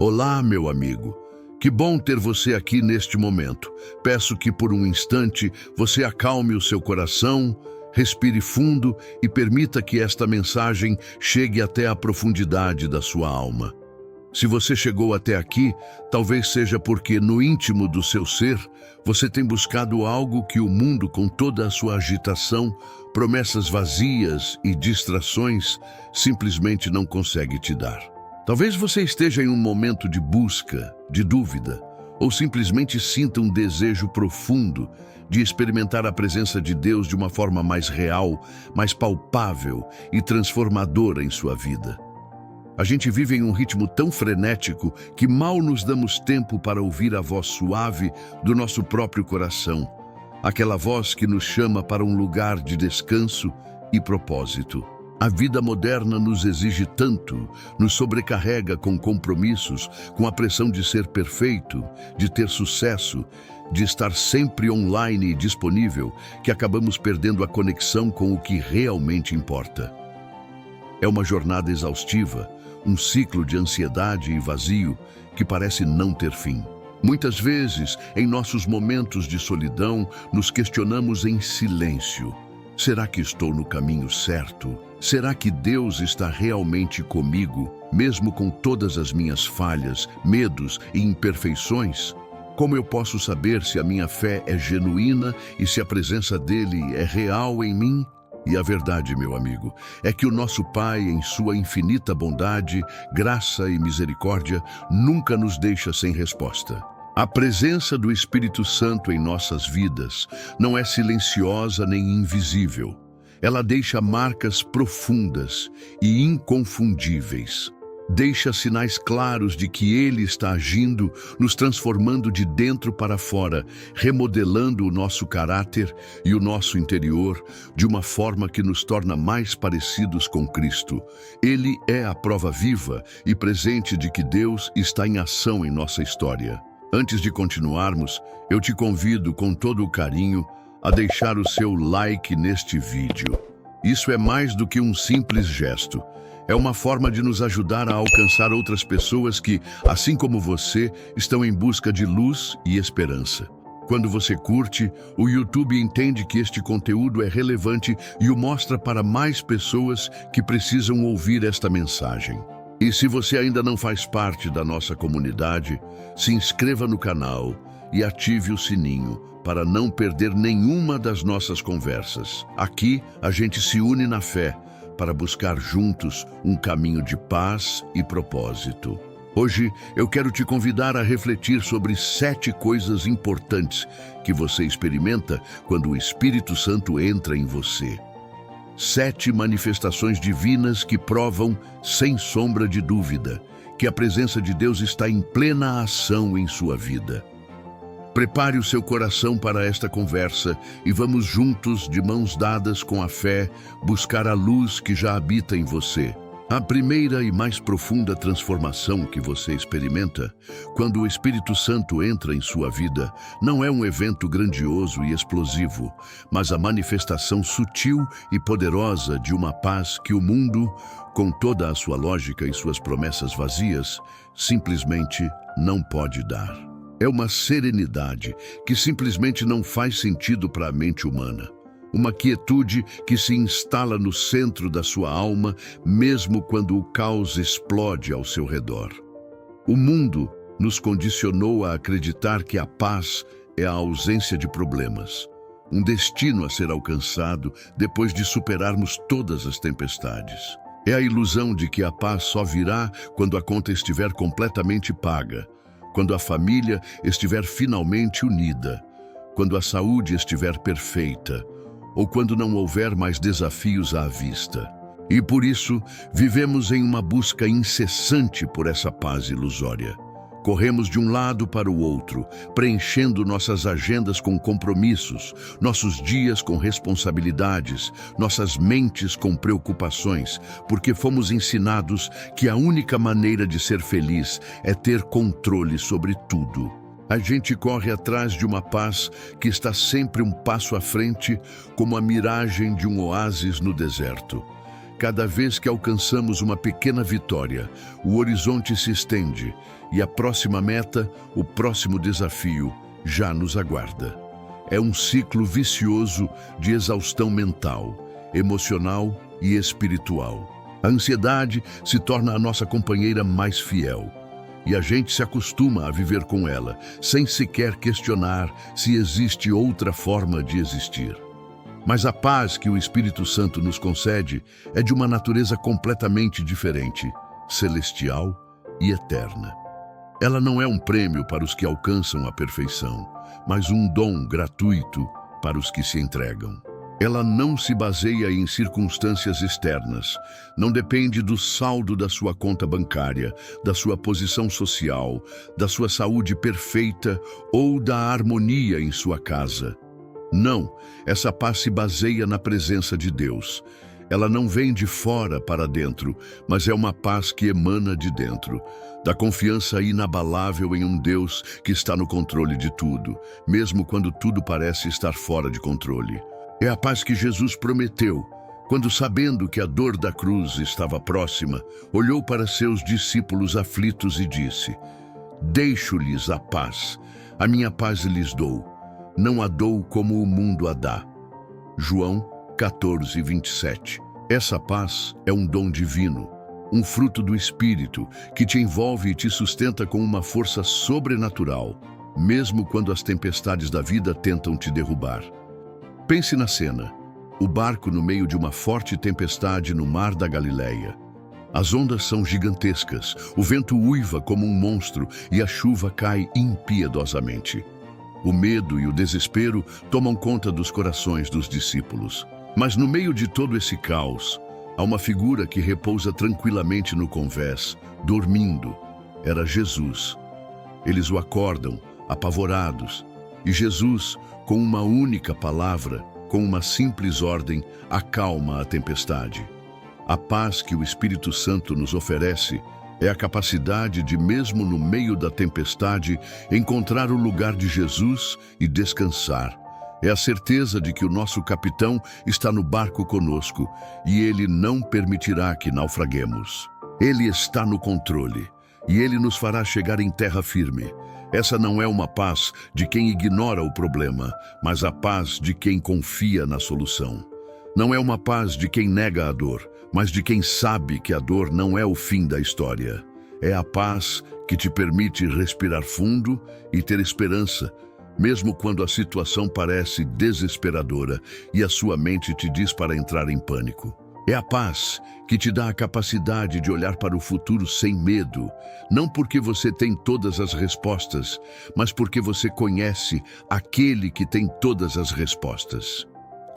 Olá, meu amigo. Que bom ter você aqui neste momento. Peço que por um instante você acalme o seu coração, respire fundo e permita que esta mensagem chegue até a profundidade da sua alma. Se você chegou até aqui, talvez seja porque no íntimo do seu ser, você tem buscado algo que o mundo, com toda a sua agitação, promessas vazias e distrações, simplesmente não consegue te dar. Talvez você esteja em um momento de busca, de dúvida, ou simplesmente sinta um desejo profundo de experimentar a presença de Deus de uma forma mais real, mais palpável e transformadora em sua vida. A gente vive em um ritmo tão frenético que mal nos damos tempo para ouvir a voz suave do nosso próprio coração, aquela voz que nos chama para um lugar de descanso e propósito. A vida moderna nos exige tanto, nos sobrecarrega com compromissos, com a pressão de ser perfeito, de ter sucesso, de estar sempre online e disponível, que acabamos perdendo a conexão com o que realmente importa. É uma jornada exaustiva, um ciclo de ansiedade e vazio que parece não ter fim. Muitas vezes, em nossos momentos de solidão, nos questionamos em silêncio. Será que estou no caminho certo? Será que Deus está realmente comigo, mesmo com todas as minhas falhas, medos e imperfeições? Como eu posso saber se a minha fé é genuína e se a presença dele é real em mim? E a verdade, meu amigo, é que o nosso Pai, em sua infinita bondade, graça e misericórdia, nunca nos deixa sem resposta. A presença do Espírito Santo em nossas vidas não é silenciosa nem invisível. Ela deixa marcas profundas e inconfundíveis. Deixa sinais claros de que Ele está agindo, nos transformando de dentro para fora, remodelando o nosso caráter e o nosso interior de uma forma que nos torna mais parecidos com Cristo. Ele é a prova viva e presente de que Deus está em ação em nossa história. Antes de continuarmos, eu te convido com todo o carinho a deixar o seu like neste vídeo. Isso é mais do que um simples gesto. É uma forma de nos ajudar a alcançar outras pessoas que, assim como você, estão em busca de luz e esperança. Quando você curte, o YouTube entende que este conteúdo é relevante e o mostra para mais pessoas que precisam ouvir esta mensagem. E se você ainda não faz parte da nossa comunidade, se inscreva no canal e ative o sininho para não perder nenhuma das nossas conversas. Aqui, a gente se une na fé para buscar juntos um caminho de paz e propósito. Hoje, eu quero te convidar a refletir sobre 7 coisas importantes que você experimenta quando o Espírito Santo entra em você. 7 manifestações divinas que provam, sem sombra de dúvida, que a presença de Deus está em plena ação em sua vida. Prepare o seu coração para esta conversa e vamos juntos, de mãos dadas com a fé, buscar a luz que já habita em você. A primeira e mais profunda transformação que você experimenta, quando o Espírito Santo entra em sua vida, não é um evento grandioso e explosivo, mas a manifestação sutil e poderosa de uma paz que o mundo, com toda a sua lógica e suas promessas vazias, simplesmente não pode dar. É uma serenidade que simplesmente não faz sentido para a mente humana. Uma quietude que se instala no centro da sua alma, mesmo quando o caos explode ao seu redor. O mundo nos condicionou a acreditar que a paz é a ausência de problemas, um destino a ser alcançado depois de superarmos todas as tempestades. É a ilusão de que a paz só virá quando a conta estiver completamente paga, quando a família estiver finalmente unida, quando a saúde estiver perfeita, ou quando não houver mais desafios à vista. E por isso, vivemos em uma busca incessante por essa paz ilusória. Corremos de um lado para o outro, preenchendo nossas agendas com compromissos, nossos dias com responsabilidades, nossas mentes com preocupações, porque fomos ensinados que a única maneira de ser feliz é ter controle sobre tudo. A gente corre atrás de uma paz que está sempre um passo à frente, como a miragem de um oásis no deserto. Cada vez que alcançamos uma pequena vitória, o horizonte se estende e a próxima meta, o próximo desafio, já nos aguarda. É um ciclo vicioso de exaustão mental, emocional e espiritual. A ansiedade se torna a nossa companheira mais fiel, e a gente se acostuma a viver com ela, sem sequer questionar se existe outra forma de existir. Mas a paz que o Espírito Santo nos concede é de uma natureza completamente diferente, celestial e eterna. Ela não é um prêmio para os que alcançam a perfeição, mas um dom gratuito para os que se entregam. Ela não se baseia em circunstâncias externas, não depende do saldo da sua conta bancária, da sua posição social, da sua saúde perfeita ou da harmonia em sua casa. Não, essa paz se baseia na presença de Deus. Ela não vem de fora para dentro, mas é uma paz que emana de dentro, da confiança inabalável em um Deus que está no controle de tudo, mesmo quando tudo parece estar fora de controle. É a paz que Jesus prometeu, quando, sabendo que a dor da cruz estava próxima, olhou para seus discípulos aflitos e disse: "Deixo-lhes a paz, a minha paz lhes dou, não a dou como o mundo a dá." João 14:27. Essa paz é um dom divino, um fruto do Espírito que te envolve e te sustenta com uma força sobrenatural, mesmo quando as tempestades da vida tentam te derrubar. Pense na cena, o barco no meio de uma forte tempestade no mar da Galileia. As ondas são gigantescas, o vento uiva como um monstro e a chuva cai impiedosamente. O medo e o desespero tomam conta dos corações dos discípulos. Mas no meio de todo esse caos, há uma figura que repousa tranquilamente no convés, dormindo. Era Jesus. Eles o acordam, apavorados, e Jesus, com uma única palavra, com uma simples ordem, acalma a tempestade. A paz que o Espírito Santo nos oferece é a capacidade de, mesmo no meio da tempestade, encontrar o lugar de Jesus e descansar. É a certeza de que o nosso capitão está no barco conosco e ele não permitirá que naufraguemos. Ele está no controle e ele nos fará chegar em terra firme. Essa não é uma paz de quem ignora o problema, mas a paz de quem confia na solução. Não é uma paz de quem nega a dor, mas de quem sabe que a dor não é o fim da história. É a paz que te permite respirar fundo e ter esperança, mesmo quando a situação parece desesperadora e a sua mente te diz para entrar em pânico. É a paz que te dá a capacidade de olhar para o futuro sem medo, não porque você tem todas as respostas, mas porque você conhece aquele que tem todas as respostas.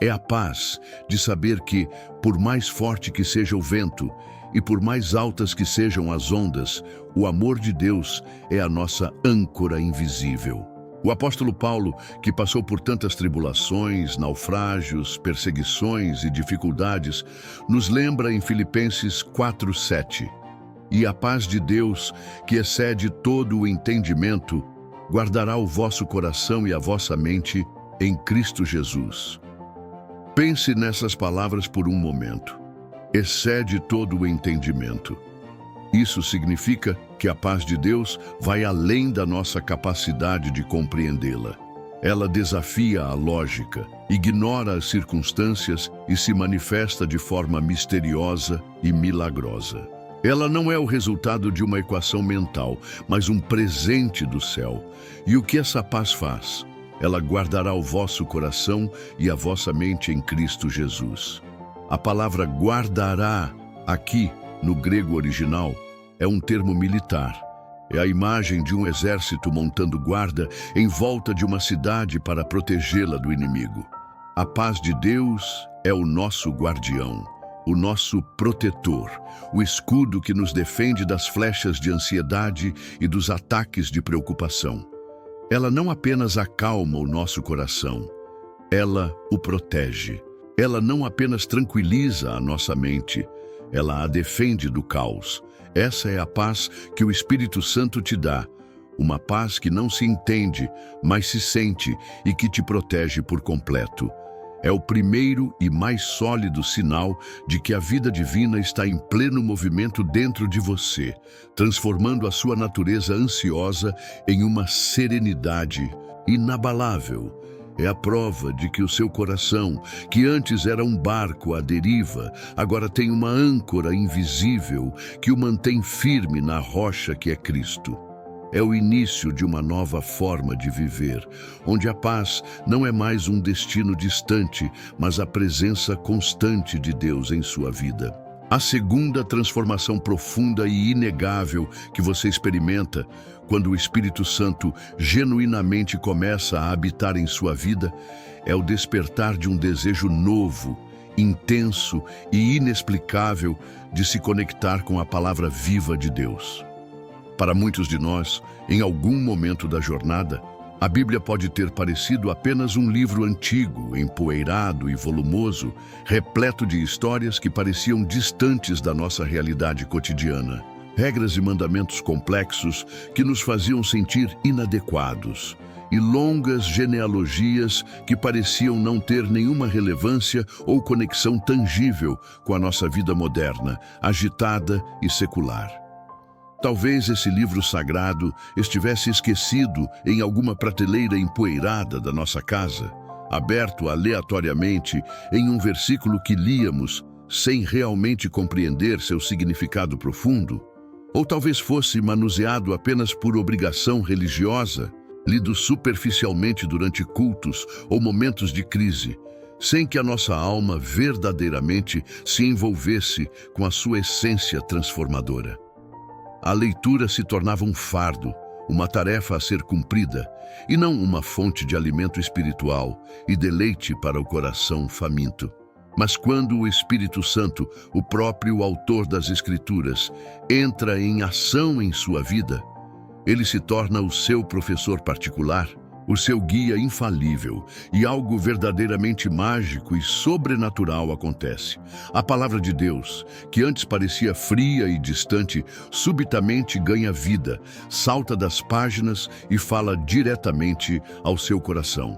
É a paz de saber que, por mais forte que seja o vento e por mais altas que sejam as ondas, o amor de Deus é a nossa âncora invisível. O apóstolo Paulo, que passou por tantas tribulações, naufrágios, perseguições e dificuldades, nos lembra em Filipenses 4:7. "E a paz de Deus, que excede todo o entendimento, guardará o vosso coração e a vossa mente em Cristo Jesus." Pense nessas palavras por um momento. Excede todo o entendimento. Isso significa que a paz de Deus vai além da nossa capacidade de compreendê-la. Ela desafia a lógica, ignora as circunstâncias e se manifesta de forma misteriosa e milagrosa. Ela não é o resultado de uma equação mental, mas um presente do céu. E o que essa paz faz? Ela guardará o vosso coração e a vossa mente em Cristo Jesus. A palavra guardará, aqui, no grego original, é um termo militar. É a imagem de um exército montando guarda em volta de uma cidade para protegê-la do inimigo. A paz de Deus é o nosso guardião, o nosso protetor, o escudo que nos defende das flechas de ansiedade e dos ataques de preocupação. Ela não apenas acalma o nosso coração, ela o protege. Ela não apenas tranquiliza a nossa mente, ela a defende do caos. Essa é a paz que o Espírito Santo te dá, uma paz que não se entende, mas se sente e que te protege por completo. É o primeiro e mais sólido sinal de que a vida divina está em pleno movimento dentro de você, transformando a sua natureza ansiosa em uma serenidade inabalável. É a prova de que o seu coração, que antes era um barco à deriva, agora tem uma âncora invisível que o mantém firme na rocha que é Cristo. É o início de uma nova forma de viver, onde a paz não é mais um destino distante, mas a presença constante de Deus em sua vida. A segunda transformação profunda e inegável que você experimenta quando o Espírito Santo genuinamente começa a habitar em sua vida é o despertar de um desejo novo, intenso e inexplicável de se conectar com a palavra viva de Deus. Para muitos de nós, em algum momento da jornada, a Bíblia pode ter parecido apenas um livro antigo, empoeirado e volumoso, repleto de histórias que pareciam distantes da nossa realidade cotidiana. Regras e mandamentos complexos que nos faziam sentir inadequados, e longas genealogias que pareciam não ter nenhuma relevância ou conexão tangível com a nossa vida moderna, agitada e secular. Talvez esse livro sagrado estivesse esquecido em alguma prateleira empoeirada da nossa casa, aberto aleatoriamente em um versículo que líamos sem realmente compreender seu significado profundo. Ou talvez fosse manuseado apenas por obrigação religiosa, lido superficialmente durante cultos ou momentos de crise, sem que a nossa alma verdadeiramente se envolvesse com a sua essência transformadora. A leitura se tornava um fardo, uma tarefa a ser cumprida, e não uma fonte de alimento espiritual e deleite para o coração faminto. Mas quando o Espírito Santo, o próprio autor das Escrituras, entra em ação em sua vida, ele se torna o seu professor particular, o seu guia infalível, e algo verdadeiramente mágico e sobrenatural acontece. A palavra de Deus, que antes parecia fria e distante, subitamente ganha vida, salta das páginas e fala diretamente ao seu coração.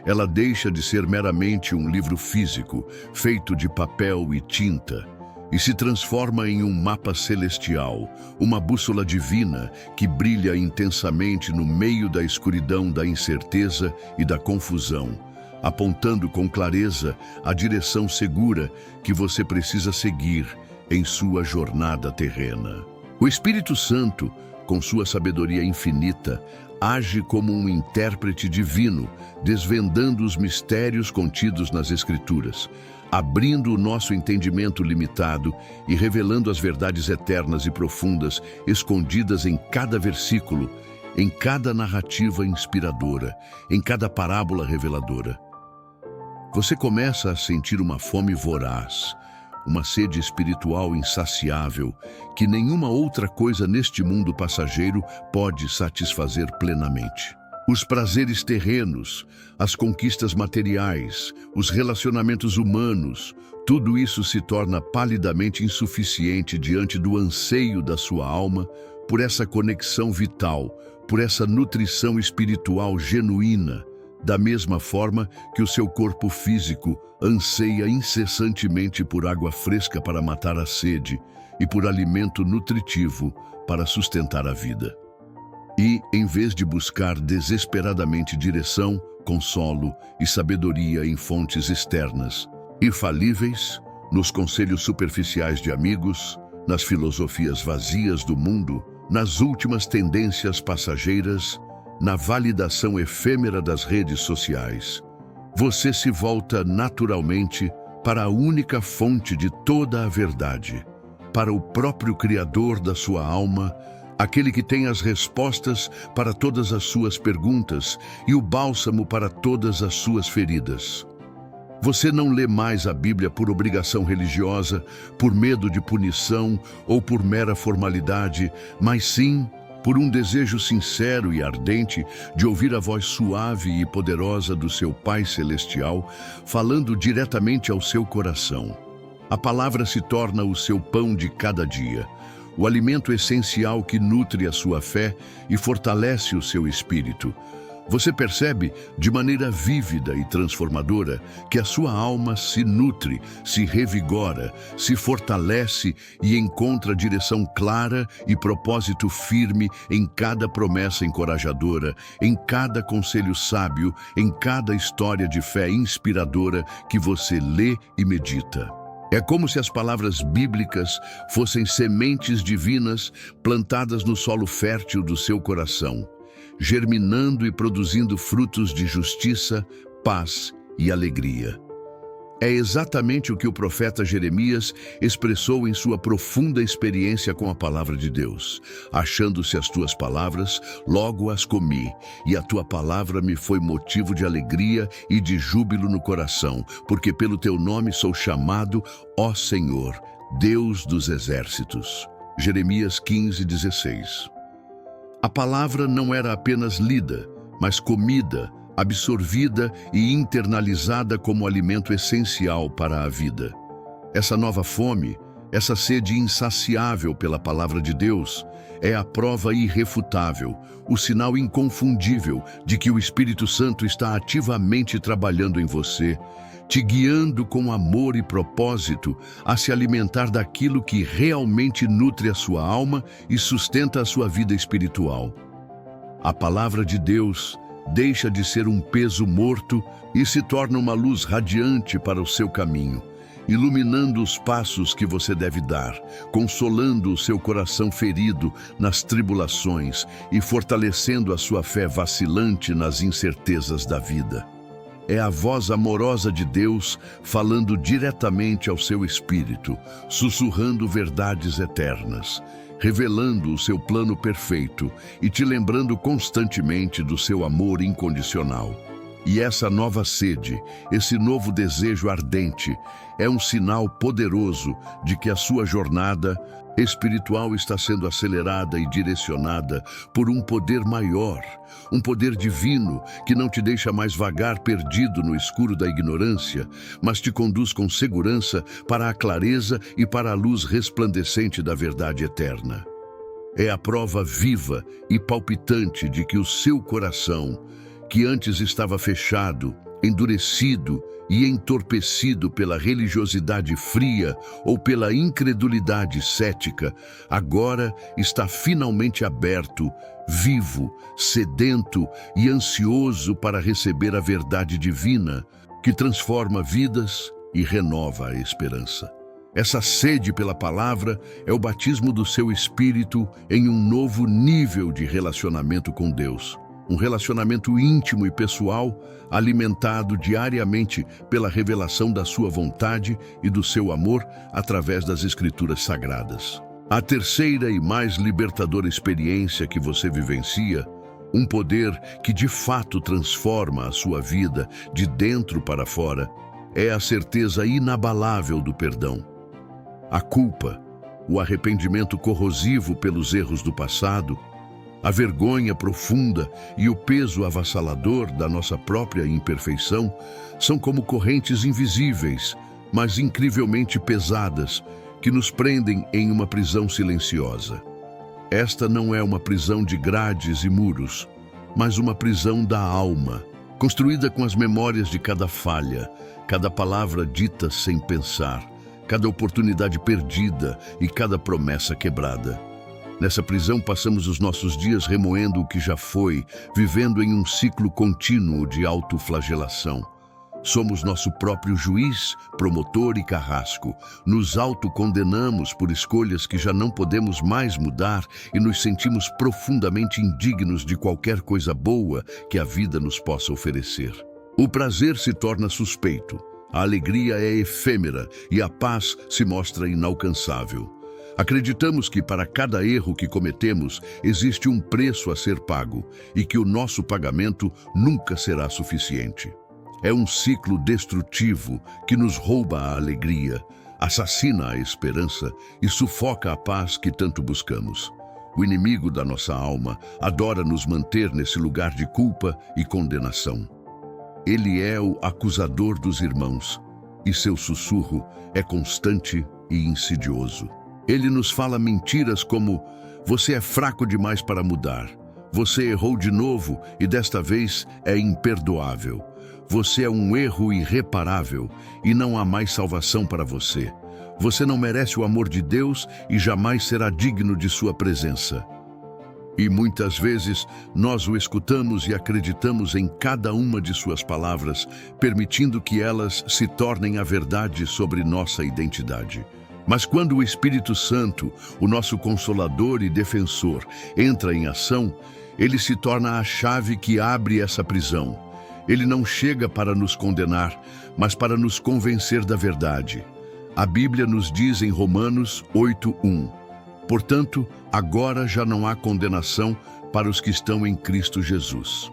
Ela deixa de ser meramente um livro físico, feito de papel e tinta, e se transforma em um mapa celestial, uma bússola divina que brilha intensamente no meio da escuridão da incerteza e da confusão, apontando com clareza a direção segura que você precisa seguir em sua jornada terrena. O Espírito Santo, com sua sabedoria infinita, age como um intérprete divino, desvendando os mistérios contidos nas Escrituras, abrindo o nosso entendimento limitado e revelando as verdades eternas e profundas escondidas em cada versículo, em cada narrativa inspiradora, em cada parábola reveladora. Você começa a sentir uma fome voraz, uma sede espiritual insaciável que nenhuma outra coisa neste mundo passageiro pode satisfazer plenamente. Os prazeres terrenos, as conquistas materiais, os relacionamentos humanos, tudo isso se torna palidamente insuficiente diante do anseio da sua alma por essa conexão vital, por essa nutrição espiritual genuína, da mesma forma que o seu corpo físico anseia incessantemente por água fresca para matar a sede e por alimento nutritivo para sustentar a vida. E, em vez de buscar desesperadamente direção, consolo e sabedoria em fontes externas, infalíveis, nos conselhos superficiais de amigos, nas filosofias vazias do mundo, nas últimas tendências passageiras, na validação efêmera das redes sociais, você se volta naturalmente para a única fonte de toda a verdade, para o próprio Criador da sua alma, aquele que tem as respostas para todas as suas perguntas e o bálsamo para todas as suas feridas. Você não lê mais a Bíblia por obrigação religiosa, por medo de punição ou por mera formalidade, mas sim por um desejo sincero e ardente de ouvir a voz suave e poderosa do seu Pai Celestial, falando diretamente ao seu coração. A palavra se torna o seu pão de cada dia, o alimento essencial que nutre a sua fé e fortalece o seu espírito, Você percebe de maneira vívida e transformadora que a sua alma se nutre, se revigora, se fortalece e encontra direção clara e propósito firme em cada promessa encorajadora, em cada conselho sábio, em cada história de fé inspiradora que você lê e medita. É como se as palavras bíblicas fossem sementes divinas plantadas no solo fértil do seu coração, germinando e produzindo frutos de justiça, paz e alegria. É exatamente o que o profeta Jeremias expressou em sua profunda experiência com a palavra de Deus. Achando-se as tuas palavras, logo as comi, e a tua palavra me foi motivo de alegria e de júbilo no coração, porque pelo teu nome sou chamado, ó Senhor, Deus dos exércitos. Jeremias 15:16. A palavra não era apenas lida, mas comida, absorvida e internalizada como alimento essencial para a vida. Essa nova fome, essa sede insaciável pela palavra de Deus, é a prova irrefutável, o sinal inconfundível de que o Espírito Santo está ativamente trabalhando em você, te guiando com amor e propósito a se alimentar daquilo que realmente nutre a sua alma e sustenta a sua vida espiritual. A palavra de Deus deixa de ser um peso morto e se torna uma luz radiante para o seu caminho, iluminando os passos que você deve dar, consolando o seu coração ferido nas tribulações e fortalecendo a sua fé vacilante nas incertezas da vida. É a voz amorosa de Deus falando diretamente ao seu espírito, sussurrando verdades eternas, revelando o seu plano perfeito e te lembrando constantemente do seu amor incondicional. E essa nova sede, esse novo desejo ardente, é um sinal poderoso de que a sua jornada espiritual está sendo acelerada e direcionada por um poder maior, um poder divino que não te deixa mais vagar perdido no escuro da ignorância, mas te conduz com segurança para a clareza e para a luz resplandecente da verdade eterna. É a prova viva e palpitante de que o seu coração, que antes estava fechado, endurecido e entorpecido pela religiosidade fria ou pela incredulidade cética, agora está finalmente aberto, vivo, sedento e ansioso para receber a verdade divina, que transforma vidas e renova a esperança. Essa sede pela palavra é o batismo do seu espírito em um novo nível de relacionamento com Deus. Um relacionamento íntimo e pessoal, alimentado diariamente pela revelação da sua vontade e do seu amor através das Escrituras Sagradas. A terceira e mais libertadora experiência que você vivencia, um poder que de fato transforma a sua vida de dentro para fora, é a certeza inabalável do perdão. A culpa, o arrependimento corrosivo pelos erros do passado, a vergonha profunda e o peso avassalador da nossa própria imperfeição são como correntes invisíveis, mas incrivelmente pesadas, que nos prendem em uma prisão silenciosa. Esta não é uma prisão de grades e muros, mas uma prisão da alma, construída com as memórias de cada falha, cada palavra dita sem pensar, cada oportunidade perdida e cada promessa quebrada. Nessa prisão passamos os nossos dias remoendo o que já foi, vivendo em um ciclo contínuo de autoflagelação. Somos nosso próprio juiz, promotor e carrasco. Nos autocondenamos por escolhas que já não podemos mais mudar e nos sentimos profundamente indignos de qualquer coisa boa que a vida nos possa oferecer. O prazer se torna suspeito, a alegria é efêmera e a paz se mostra inalcançável. Acreditamos que para cada erro que cometemos existe um preço a ser pago e que o nosso pagamento nunca será suficiente. É um ciclo destrutivo que nos rouba a alegria, assassina a esperança e sufoca a paz que tanto buscamos. O inimigo da nossa alma adora nos manter nesse lugar de culpa e condenação. Ele é o acusador dos irmãos e seu sussurro é constante e insidioso. Ele nos fala mentiras como: você é fraco demais para mudar, Você errou de novo e desta vez é imperdoável. Você é um erro irreparável e não há mais salvação para você. Você não merece o amor de Deus e jamais será digno de sua presença. E muitas vezes nós o escutamos e acreditamos em cada uma de suas palavras, permitindo que elas se tornem a verdade sobre nossa identidade. Mas quando o Espírito Santo, o nosso Consolador e Defensor, entra em ação, ele se torna a chave que abre essa prisão. Ele não chega para nos condenar, mas para nos convencer da verdade. A Bíblia nos diz em Romanos 8:1: portanto, agora já não há condenação para os que estão em Cristo Jesus.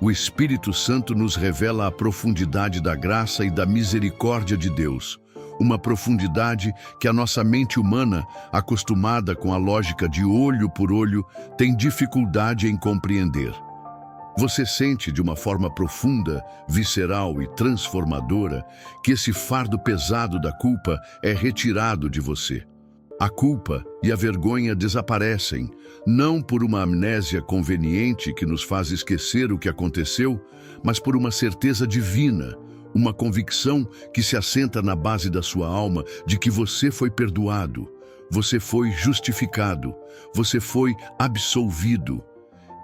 O Espírito Santo nos revela a profundidade da graça e da misericórdia de Deus, uma profundidade que a nossa mente humana, acostumada com a lógica de olho por olho, tem dificuldade em compreender. Você sente de uma forma profunda, visceral e transformadora que esse fardo pesado da culpa é retirado de você. A culpa e a vergonha desaparecem, não por uma amnésia conveniente que nos faz esquecer o que aconteceu, mas por uma certeza divina, uma convicção que se assenta na base da sua alma de que você foi perdoado, você foi justificado, você foi absolvido.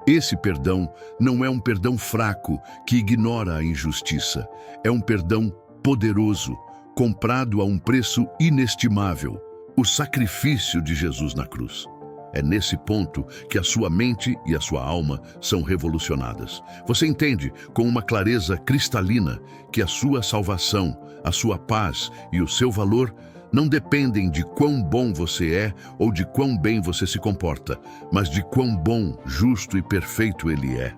Esse perdão não é um perdão fraco que ignora a injustiça, é um perdão poderoso, comprado a um preço inestimável. O sacrifício de Jesus na cruz. É nesse ponto que a sua mente e a sua alma são revolucionadas. Você entende com uma clareza cristalina que a sua salvação, a sua paz e o seu valor não dependem de quão bom você é ou de quão bem você se comporta, mas de quão bom, justo e perfeito Ele é.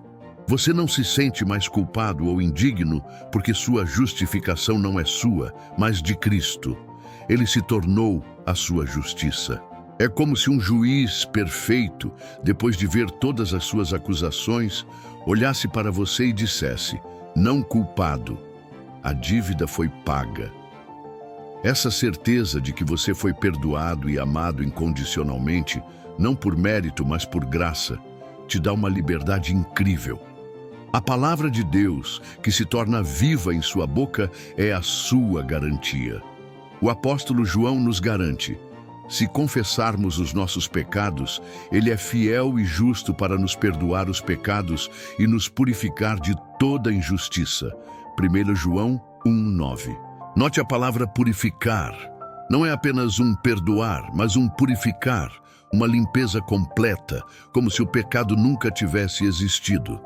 Você não se sente mais culpado ou indigno porque sua justificação não é sua, mas de Cristo. Ele se tornou a sua justiça. É como se um juiz perfeito, depois de ver todas as suas acusações, olhasse para você e dissesse: não culpado, a dívida foi paga. Essa certeza de que você foi perdoado e amado incondicionalmente, não por mérito, mas por graça, te dá uma liberdade incrível. A palavra de Deus, que se torna viva em sua boca, é a sua garantia. O apóstolo João nos garante: se confessarmos os nossos pecados, Ele é fiel e justo para nos perdoar os pecados e nos purificar de toda injustiça. 1 João 1:9. Note a palavra purificar. Não é apenas um perdoar, mas um purificar, uma limpeza completa, como se o pecado nunca tivesse existido.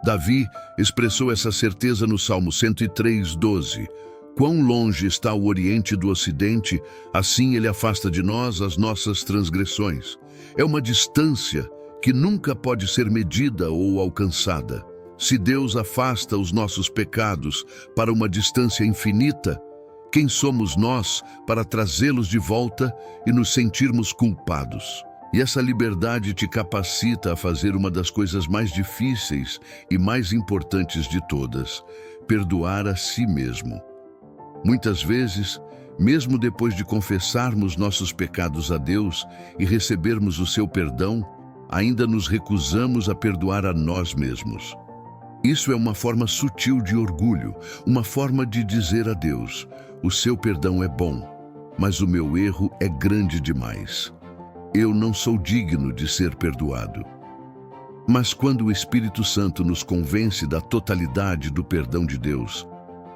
Davi expressou essa certeza no Salmo 103:12. Quão longe está o Oriente do Ocidente, assim Ele afasta de nós as nossas transgressões. É uma distância que nunca pode ser medida ou alcançada. Se Deus afasta os nossos pecados para uma distância infinita, quem somos nós para trazê-los de volta e nos sentirmos culpados? E essa liberdade te capacita a fazer uma das coisas mais difíceis e mais importantes de todas: perdoar a si mesmo. Muitas vezes, mesmo depois de confessarmos nossos pecados a Deus e recebermos o seu perdão, ainda nos recusamos a perdoar a nós mesmos. Isso é uma forma sutil de orgulho, uma forma de dizer a Deus: o seu perdão é bom, mas o meu erro é grande demais. Eu não sou digno de ser perdoado. Mas quando o Espírito Santo nos convence da totalidade do perdão de Deus,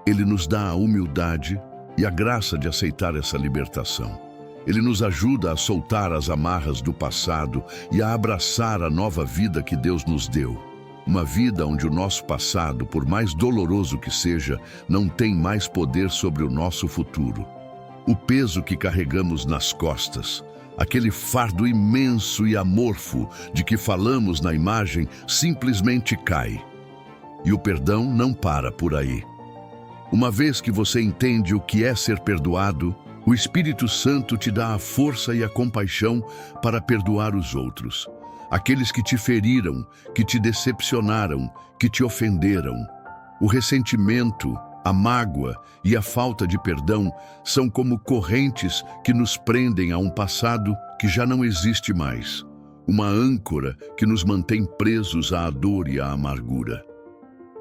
Ele nos dá a humildade e a graça de aceitar essa libertação. Ele nos ajuda a soltar as amarras do passado e a abraçar a nova vida que Deus nos deu. Uma vida onde o nosso passado, por mais doloroso que seja, não tem mais poder sobre o nosso futuro. O peso que carregamos nas costas, aquele fardo imenso e amorfo de que falamos na imagem, simplesmente cai. E o perdão não para por aí. Uma vez que você entende o que é ser perdoado, o Espírito Santo te dá a força e a compaixão para perdoar os outros. Aqueles que te feriram, que te decepcionaram, que te ofenderam. O ressentimento, a mágoa e a falta de perdão são como correntes que nos prendem a um passado que já não existe mais. uma âncora que nos mantém presos à dor e à amargura.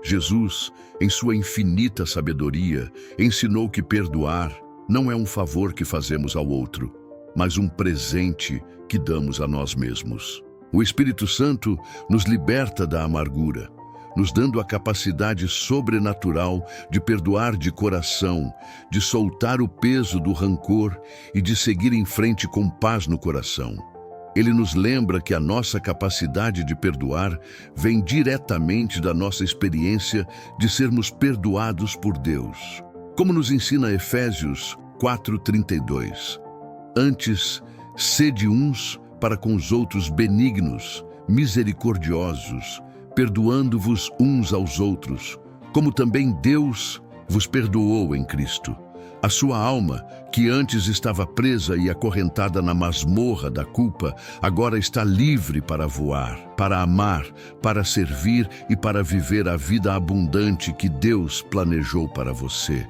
Jesus, em sua infinita sabedoria, ensinou que perdoar não é um favor que fazemos ao outro, mas um presente que damos a nós mesmos. O Espírito Santo nos liberta da amargura, nos dando a capacidade sobrenatural de perdoar de coração, de soltar o peso do rancor e de seguir em frente com paz no coração. Ele nos lembra que a nossa capacidade de perdoar vem diretamente da nossa experiência de sermos perdoados por Deus. Como nos ensina Efésios 4:32. Antes, sede uns para com os outros benignos, misericordiosos, perdoando-vos uns aos outros, como também Deus vos perdoou em Cristo. A sua alma, que antes estava presa e acorrentada na masmorra da culpa, agora está livre para voar, para amar, para servir e para viver a vida abundante que Deus planejou para você.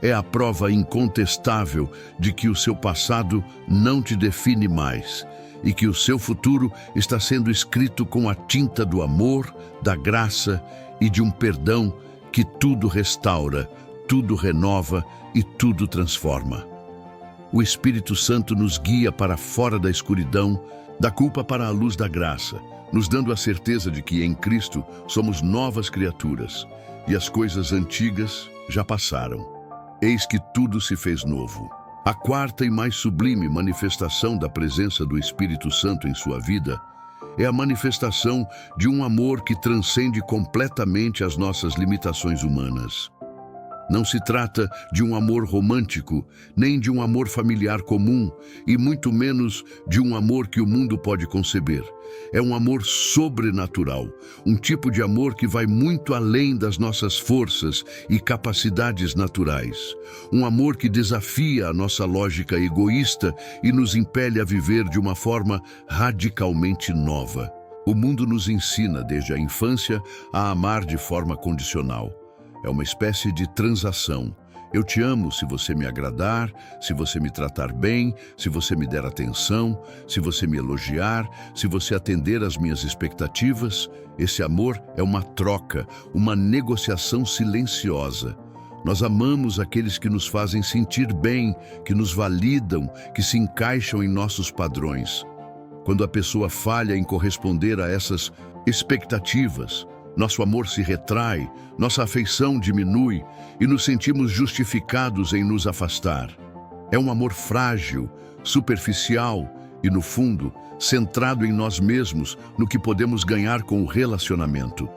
É a prova incontestável de que o seu passado não te define mais e que o seu futuro está sendo escrito com a tinta do amor, da graça e de um perdão que tudo restaura, tudo renova e tudo transforma. O Espírito Santo nos guia para fora da escuridão, da culpa para a luz da graça, nos dando a certeza de que em Cristo somos novas criaturas e as coisas antigas já passaram. Eis que tudo se fez novo. A quarta e mais sublime manifestação da presença do Espírito Santo em sua vida é a manifestação de um amor que transcende completamente as nossas limitações humanas. Não se trata de um amor romântico, nem de um amor familiar comum, e muito menos de um amor que o mundo pode conceber. É um amor sobrenatural, um tipo de amor que vai muito além das nossas forças e capacidades naturais. Um amor que desafia a nossa lógica egoísta e nos impele a viver de uma forma radicalmente nova. O mundo nos ensina desde a infância a amar de forma condicional. É uma espécie de transação. Eu te amo se você me agradar, se você me tratar bem, se você me der atenção, se você me elogiar, se você atender às minhas expectativas. Esse amor é uma troca, uma negociação silenciosa. Nós amamos aqueles que nos fazem sentir bem, que nos validam, que se encaixam em nossos padrões. Quando a pessoa falha em corresponder a essas expectativas, nosso amor se retrai, nossa afeição diminui e nos sentimos justificados em nos afastar. É um amor frágil, superficial e, no fundo, centrado em nós mesmos, no que podemos ganhar com o relacionamento.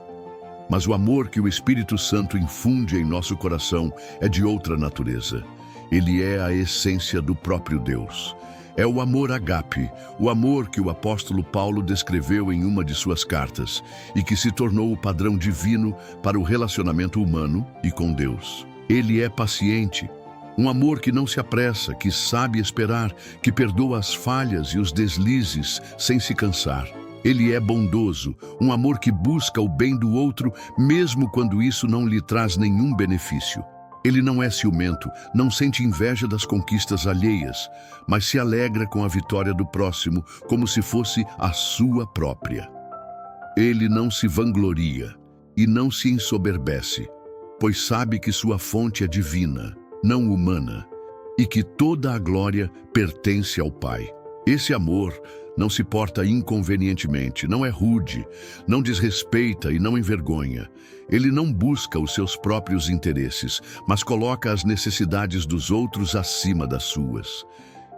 Mas o amor que o Espírito Santo infunde em nosso coração é de outra natureza. Ele é a essência do próprio Deus. É o amor ágape, o amor que o apóstolo Paulo descreveu em uma de suas cartas e que se tornou o padrão divino para o relacionamento humano e com Deus. Ele é paciente, um amor que não se apressa, que sabe esperar, que perdoa as falhas e os deslizes sem se cansar. Ele é bondoso, um amor que busca o bem do outro mesmo quando isso não lhe traz nenhum benefício. Ele não é ciumento, não sente inveja das conquistas alheias, mas se alegra com a vitória do próximo como se fosse a sua própria. Ele não se vangloria e não se ensoberbece, pois sabe que sua fonte é divina, não humana, e que toda a glória pertence ao Pai. Esse amor não se porta inconvenientemente, não é rude, não desrespeita e não envergonha. Ele não busca os seus próprios interesses, mas coloca as necessidades dos outros acima das suas.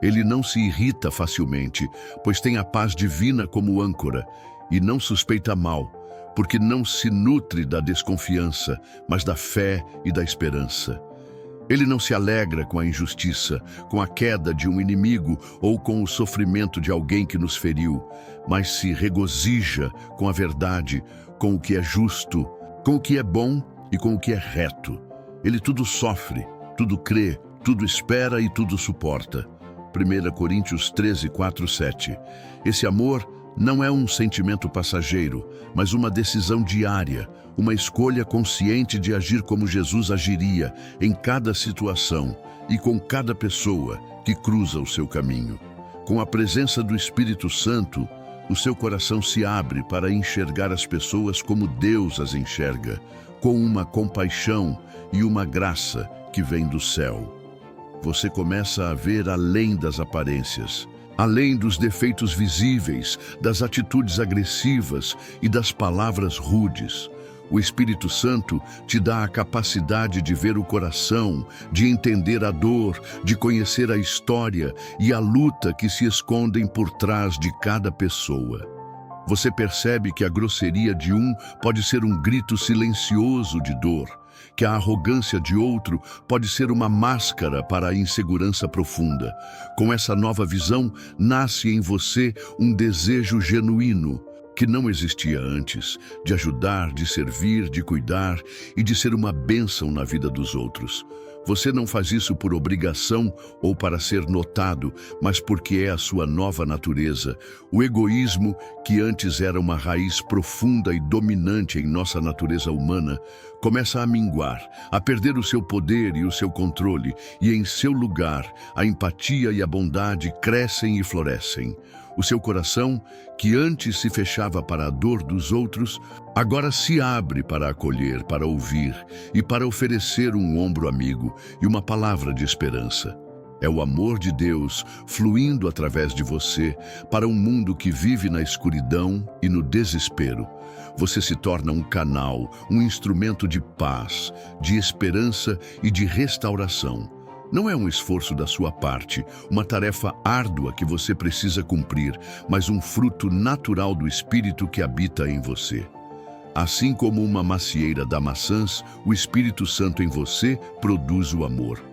Ele não se irrita facilmente, pois tem a paz divina como âncora, e não suspeita mal, porque não se nutre da desconfiança, mas da fé e da esperança. Ele não se alegra com a injustiça, com a queda de um inimigo ou com o sofrimento de alguém que nos feriu, mas se regozija com a verdade, com o que é justo, com o que é bom e com o que é reto. Ele tudo sofre, tudo crê, tudo espera e tudo suporta. 1 Coríntios 13, 4, 7. Esse amor não é um sentimento passageiro, mas uma decisão diária, uma escolha consciente de agir como Jesus agiria em cada situação e com cada pessoa que cruza o seu caminho. Com a presença do Espírito Santo, O seu coração se abre para enxergar as pessoas como Deus as enxerga, com uma compaixão e uma graça que vem do céu. Você começa a ver além das aparências, além dos defeitos visíveis, das atitudes agressivas e das palavras rudes. O Espírito Santo te dá a capacidade de ver o coração, de entender a dor, de conhecer a história e a luta que se escondem por trás de cada pessoa. Você percebe que a grosseria de um pode ser um grito silencioso de dor, que a arrogância de outro pode ser uma máscara para a insegurança profunda. Com essa nova visão, nasce em você um desejo genuíno, que não existia antes, de ajudar, de servir, de cuidar e de ser uma bênção na vida dos outros. Você não faz isso por obrigação ou para ser notado, mas porque é a sua nova natureza. O egoísmo, que antes era uma raiz profunda e dominante em nossa natureza humana, começa a minguar, a perder o seu poder e o seu controle, e em seu lugar, a empatia e a bondade crescem e florescem. O seu coração, que antes se fechava para a dor dos outros, agora se abre para acolher, para ouvir e para oferecer um ombro amigo e uma palavra de esperança. É o amor de Deus fluindo através de você para um mundo que vive na escuridão e no desespero. Você se torna um canal, um instrumento de paz, de esperança e de restauração. Não é um esforço da sua parte, uma tarefa árdua que você precisa cumprir, mas um fruto natural do Espírito que habita em você. Assim como uma macieira dá maçãs, o Espírito Santo em você produz o amor.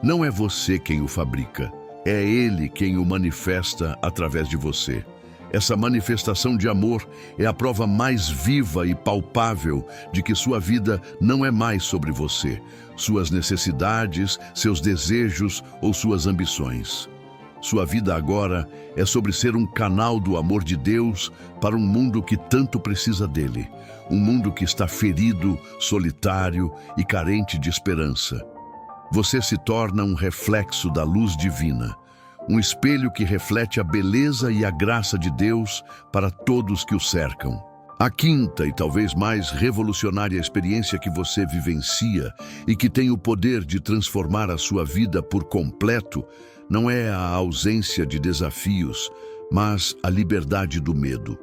Não é você quem o fabrica, é Ele quem o manifesta através de você. Essa manifestação de amor é a prova mais viva e palpável de que sua vida não é mais sobre você, suas necessidades, seus desejos ou suas ambições. Sua vida agora é sobre ser um canal do amor de Deus para um mundo que tanto precisa dele, um mundo que está ferido, solitário e carente de esperança. Você se torna um reflexo da luz divina, um espelho que reflete a beleza e a graça de Deus para todos que o cercam. A quinta e talvez mais revolucionária experiência que você vivencia e que tem o poder de transformar a sua vida por completo não é a ausência de desafios, mas a liberdade do medo.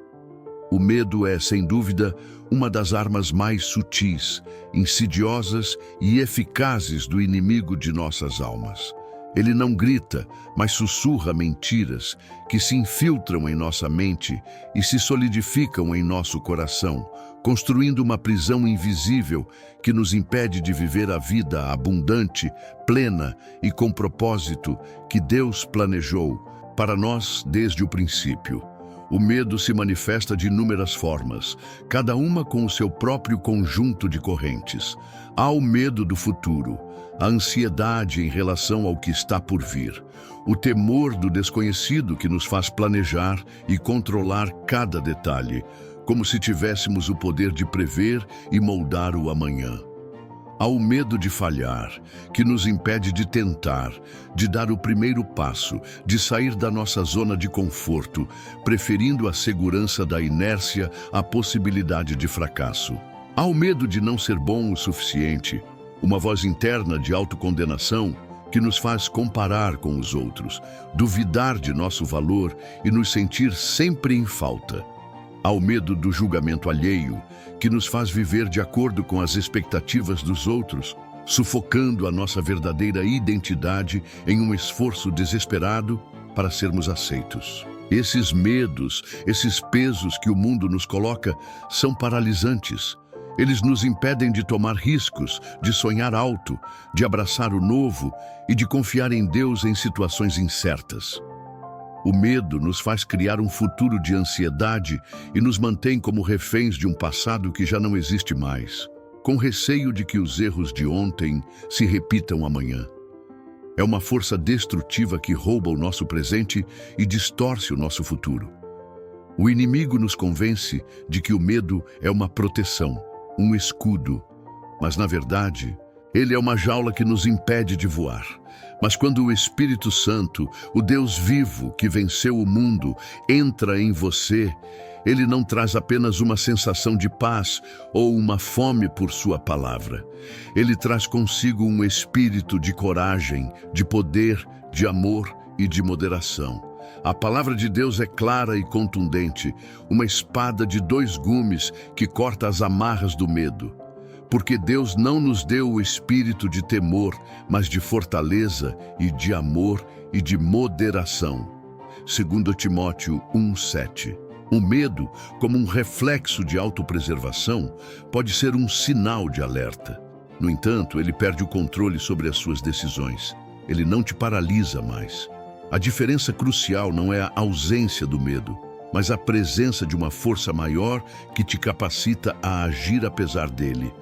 O medo é, sem dúvida, uma das armas mais sutis, insidiosas e eficazes do inimigo de nossas almas. Ele não grita, mas sussurra mentiras que se infiltram em nossa mente e se solidificam em nosso coração, construindo uma prisão invisível que nos impede de viver a vida abundante, plena e com propósito que Deus planejou para nós desde o princípio. O medo se manifesta de inúmeras formas, cada uma com o seu próprio conjunto de correntes. Há o medo do futuro, a ansiedade em relação ao que está por vir, o temor do desconhecido que nos faz planejar e controlar cada detalhe, como se tivéssemos o poder de prever e moldar o amanhã. Há o medo de falhar, que nos impede de tentar, de dar o primeiro passo, de sair da nossa zona de conforto, preferindo a segurança da inércia à possibilidade de fracasso. Há o medo de não ser bom o suficiente, uma voz interna de autocondenação que nos faz comparar com os outros, duvidar de nosso valor e nos sentir sempre em falta. Há o medo do julgamento alheio, que nos faz viver de acordo com as expectativas dos outros, sufocando a nossa verdadeira identidade em um esforço desesperado para sermos aceitos. Esses medos, esses pesos que o mundo nos coloca, são paralisantes. Eles nos impedem de tomar riscos, de sonhar alto, de abraçar o novo e de confiar em Deus em situações incertas. O medo nos faz criar um futuro de ansiedade e nos mantém como reféns de um passado que já não existe mais, com receio de que os erros de ontem se repitam amanhã. É uma força destrutiva que rouba o nosso presente e distorce o nosso futuro. O inimigo nos convence de que o medo é uma proteção, um escudo, mas na verdade Ele é uma jaula que nos impede de voar. Mas quando o Espírito Santo, o Deus vivo que venceu o mundo, entra em você, ele não traz apenas uma sensação de paz ou uma fome por sua palavra. Ele traz consigo um espírito de coragem, de poder, de amor e de moderação. A palavra de Deus é clara e contundente, uma espada de 2 gumes que corta as amarras do medo. Porque Deus não nos deu o espírito de temor, mas de fortaleza e de amor e de moderação. 2 Timóteo 1:7. O medo, como um reflexo de autopreservação, pode ser um sinal de alerta. No entanto, ele perde o controle sobre as suas decisões. Ele não te paralisa mais. A diferença crucial não é a ausência do medo, mas a presença de uma força maior que te capacita a agir apesar dele.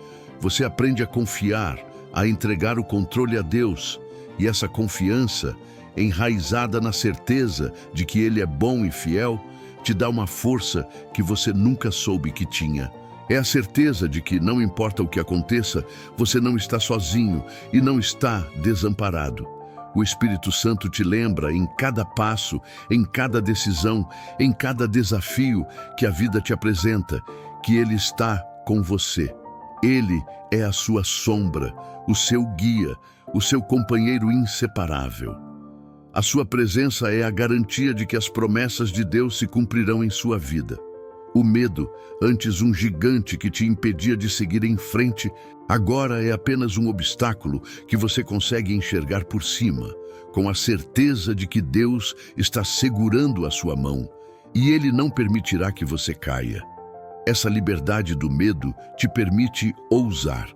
Você aprende a confiar, a entregar o controle a Deus, e essa confiança, enraizada na certeza de que Ele é bom e fiel, te dá uma força que você nunca soube que tinha. É a certeza de que, não importa o que aconteça, você não está sozinho e não está desamparado. O Espírito Santo te lembra em cada passo, em cada decisão, em cada desafio que a vida te apresenta, que Ele está com você. Ele é a sua sombra, o seu guia, o seu companheiro inseparável. A sua presença é a garantia de que as promessas de Deus se cumprirão em sua vida. O medo, antes um gigante que te impedia de seguir em frente, agora é apenas um obstáculo que você consegue enxergar por cima, com a certeza de que Deus está segurando a sua mão e Ele não permitirá que você caia. Essa liberdade do medo te permite ousar.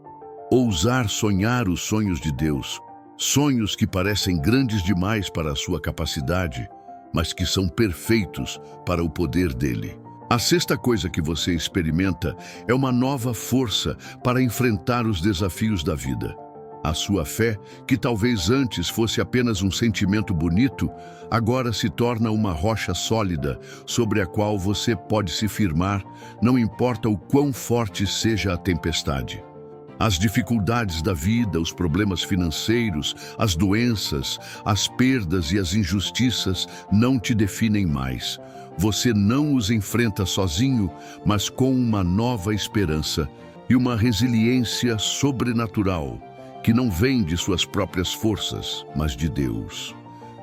Ousar sonhar os sonhos de Deus, sonhos que parecem grandes demais para a sua capacidade, mas que são perfeitos para o poder dele. A sexta coisa que você experimenta é uma nova força para enfrentar os desafios da vida. A sua fé, que talvez antes fosse apenas um sentimento bonito, agora se torna uma rocha sólida sobre a qual você pode se firmar, não importa o quão forte seja a tempestade. As dificuldades da vida, os problemas financeiros, as doenças, as perdas e as injustiças não te definem mais. Você não os enfrenta sozinho, mas com uma nova esperança e uma resiliência sobrenatural, que não vem de suas próprias forças, mas de Deus.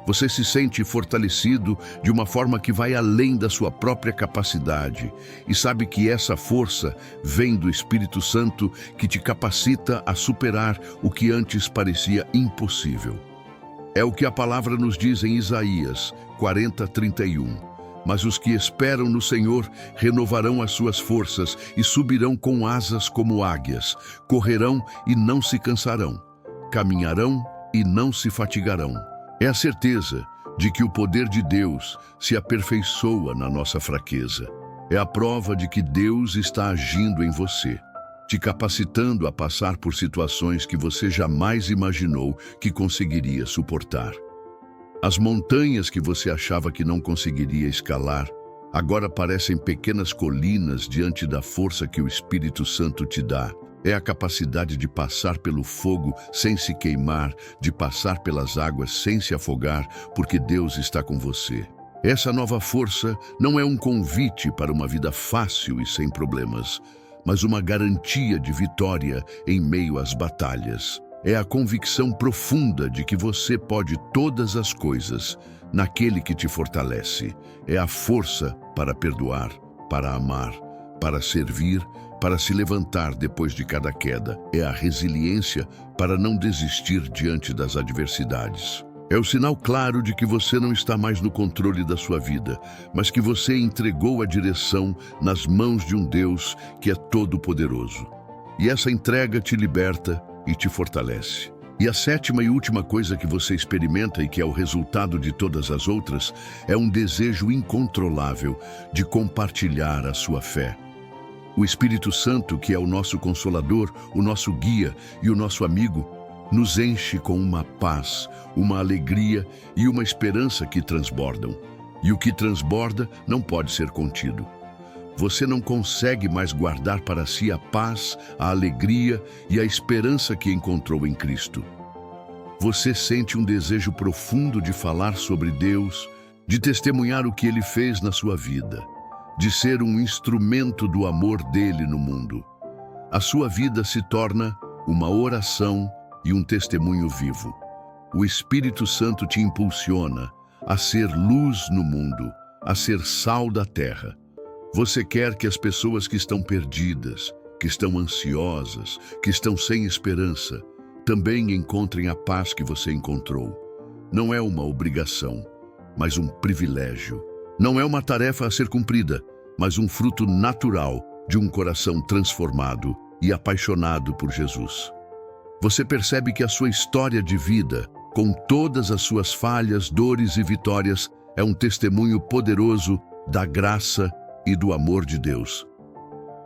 Você se sente fortalecido de uma forma que vai além da sua própria capacidade e sabe que essa força vem do Espírito Santo que te capacita a superar o que antes parecia impossível. É o que a palavra nos diz em Isaías 40:31. Mas os que esperam no Senhor renovarão as suas forças e subirão com asas como águias, correrão e não se cansarão, caminharão e não se fatigarão. É a certeza de que o poder de Deus se aperfeiçoa na nossa fraqueza. É a prova de que Deus está agindo em você, te capacitando a passar por situações que você jamais imaginou que conseguiria suportar. As montanhas que você achava que não conseguiria escalar, agora parecem pequenas colinas diante da força que o Espírito Santo te dá. É a capacidade de passar pelo fogo sem se queimar, de passar pelas águas sem se afogar, porque Deus está com você. Essa nova força não é um convite para uma vida fácil e sem problemas, mas uma garantia de vitória em meio às batalhas. É a convicção profunda de que você pode todas as coisas naquele que te fortalece. É a força para perdoar, para amar, para servir, para se levantar depois de cada queda. É a resiliência para não desistir diante das adversidades. É o sinal claro de que você não está mais no controle da sua vida, mas que você entregou a direção nas mãos de um Deus que é todo-poderoso. E essa entrega te liberta e te fortalece. E a sétima e última coisa que você experimenta e que é o resultado de todas as outras é um desejo incontrolável de compartilhar a sua fé. O Espírito Santo, que é o nosso consolador, o nosso guia e o nosso amigo, nos enche com uma paz, uma alegria e uma esperança que transbordam. E o que transborda não pode ser contido. você não consegue mais guardar para si a paz, a alegria e a esperança que encontrou em Cristo. Você sente um desejo profundo de falar sobre Deus, de testemunhar o que Ele fez na sua vida, de ser um instrumento do amor dele no mundo. A sua vida se torna uma oração e um testemunho vivo. O Espírito Santo te impulsiona a ser luz no mundo, a ser sal da terra. Você quer que as pessoas que estão perdidas, que estão ansiosas, que estão sem esperança, também encontrem a paz que você encontrou. Não é uma obrigação, mas um privilégio. Não é uma tarefa a ser cumprida, mas um fruto natural de um coração transformado e apaixonado por Jesus. Você percebe que a sua história de vida, com todas as suas falhas, dores e vitórias, é um testemunho poderoso da graça e do amor de Deus.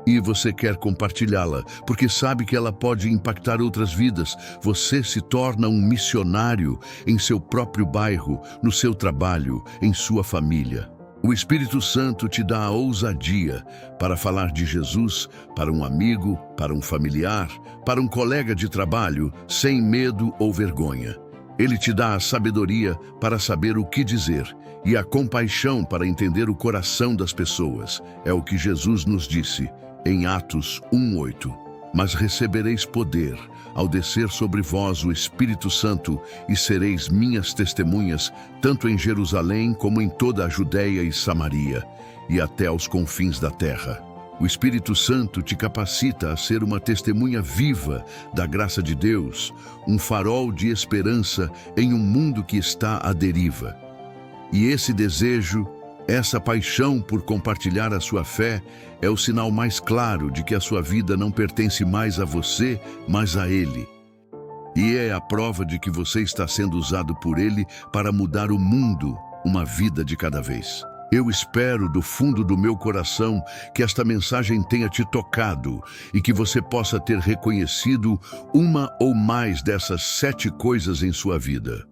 E você quer compartilhá-la, porque sabe que ela pode impactar outras vidas. Você se torna um missionário em seu próprio bairro, no seu trabalho, em sua família. O Espírito Santo te dá a ousadia para falar de Jesus para um amigo, para um familiar, para um colega de trabalho, sem medo ou vergonha. Ele te dá a sabedoria para saber o que dizer e a compaixão para entender o coração das pessoas. É o que Jesus nos disse em Atos 1:8. Mas recebereis poder ao descer sobre vós o Espírito Santo e sereis minhas testemunhas, tanto em Jerusalém como em toda a Judéia e Samaria, e até aos confins da terra. O Espírito Santo te capacita a ser uma testemunha viva da graça de Deus, um farol de esperança em um mundo que está à deriva. E esse desejo, essa paixão por compartilhar a sua fé, é o sinal mais claro de que a sua vida não pertence mais a você, mas a Ele. E é a prova de que você está sendo usado por Ele para mudar o mundo, uma vida de cada vez. Eu espero do fundo do meu coração que esta mensagem tenha te tocado e que você possa ter reconhecido uma ou mais dessas 7 coisas em sua vida.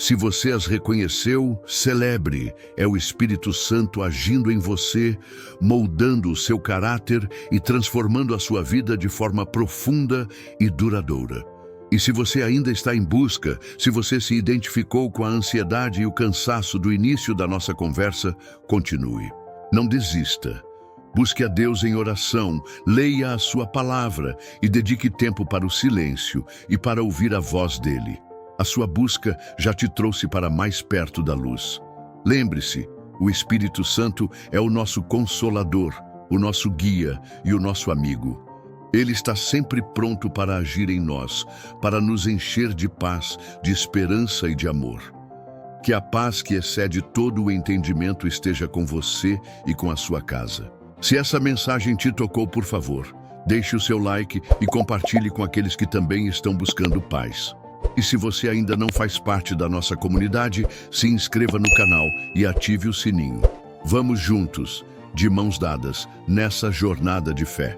Se você as reconheceu, celebre. É o Espírito Santo agindo em você, moldando o seu caráter e transformando a sua vida de forma profunda e duradoura. E se você ainda está em busca, se você se identificou com a ansiedade e o cansaço do início da nossa conversa, continue. Não desista. Busque a Deus em oração, leia a sua palavra e dedique tempo para o silêncio e para ouvir a voz dele. A sua busca já te trouxe para mais perto da luz. Lembre-se, o Espírito Santo é o nosso consolador, o nosso guia e o nosso amigo. Ele está sempre pronto para agir em nós, para nos encher de paz, de esperança e de amor. Que a paz que excede todo o entendimento esteja com você e com a sua casa. Se essa mensagem te tocou, por favor, deixe o seu like e compartilhe com aqueles que também estão buscando paz. E se você ainda não faz parte da nossa comunidade, se inscreva no canal e ative o sininho. Vamos juntos, de mãos dadas, nessa jornada de fé.